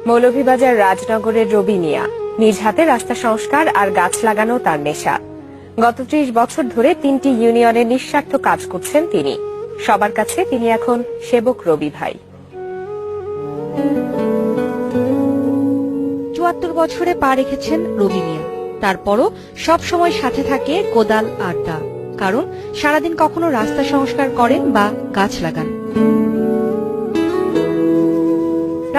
মৌলভীবাজার রাজনগরের রবি মিয়া নিজ হাতে রাস্তা সংস্কার আর গাছ লাগানো তার নেশা। গত ৩০ বছর ধরে ৩টি ইউনিয়নে নিঃস্বার্থ কাজ করছেন তিনি। সবার কাছে তিনি এখন সেবক রবি ভাই। ৭৪ বছরে পা রেখেছেন রবি মিয়া। তারপরও সব সময় সাথে থাকে কোদাল আর দা, কারণ সারাদিন কখনো রাস্তা সংস্কার করেন বা গাছ লাগান।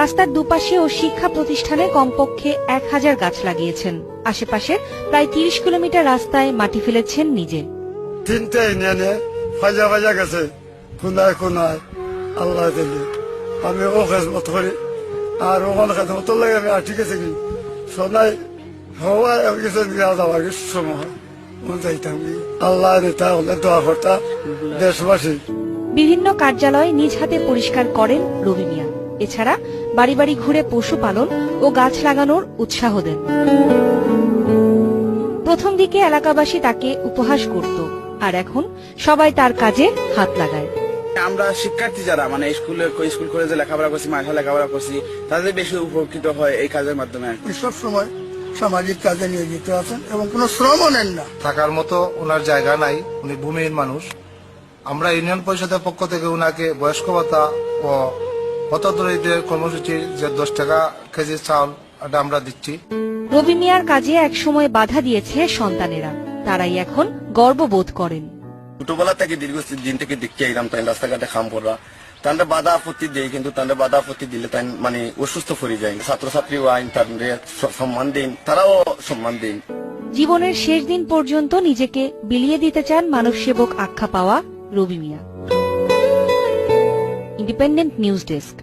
রাস্তার দুপাশে ও শিক্ষা প্রতিষ্ঠানে কমপক্ষে ১,০০০ গাছ লাগিয়েছেন। আশেপাশের প্রায় ৩০ কিলোমিটার রাস্তায় মাটি ফেলেছেন নিজে। ৩টে ইউনিয়নে ফাজা ফাজা গেছে, কোনায় কোনায় আল্লাহ দিলে আমি ও খেজমত করি আর ওখানে খেজমত লাগে আমি আর ঠিক আছে কি সোনাই হওয়া গেছে যাওয়ার সময় যাইতাম কি আল্লাহ নেতা হলে দোয়া করতা দেশবাসী। বিভিন্ন কার্যালয় নিজ হাতে পরিষ্কার করেন রবি মিয়া। এছাড়া বাড়ি বাড়ি ঘুরে পশুপালন ও গাছ লাগানোর উৎসাহ দেন। প্রথম দিকে এলাকাবাসী তাকে উপহাস করত, আর এখন সবাই তার কাজে হাত লাগায়। আমরা শিক্ষার্থী যারা স্কুল কলেজে লেখাপড়া করছি, মাঠে লেখাপড়া করছি, তাদের বেশি উপকৃত হয় এই কাজের মাধ্যমে। সব সময় সামাজিক কাজে নিয়োজিত আছেন এবং কোনো শ্রমও নেন না। থাকার মতো ওনার জায়গা নাই, উনি ভূমিহীন মানুষ। আমরা ইউনিয়ন পরিষদের পক্ষ থেকে উনাকে বয়স্ক ভাতা ও হতদরিদ্রের কর্মসূচির যে ১০ টাকা কেজি চাউল এটা আমরা দিচ্ছি। রবি মিয়ার কাজে একসময় বাধা দিয়েছে সন্তানেরা, তারাই এখন গর্ববোধ করেন। ছোটবেলা থেকে দীর্ঘদিন থেকে দেখতে আইলাম তাই রাস্তাঘাটে খাম পড়া, তাদের বাধা আপত্তি দেয়, কিন্তু তাদের বাধা আপত্তি দিলে তাই মানে অসুস্থ করে যায়। ছাত্রছাত্রীও আইন তাদের সম্মান দেন, তারাও সম্মান দেন। জীবনের শেষ দিন পর্যন্ত নিজেকে বিলিয়ে দিতে চান মানব সেবক আখ্যা পাওয়া Rabi Mia. Independent news desk.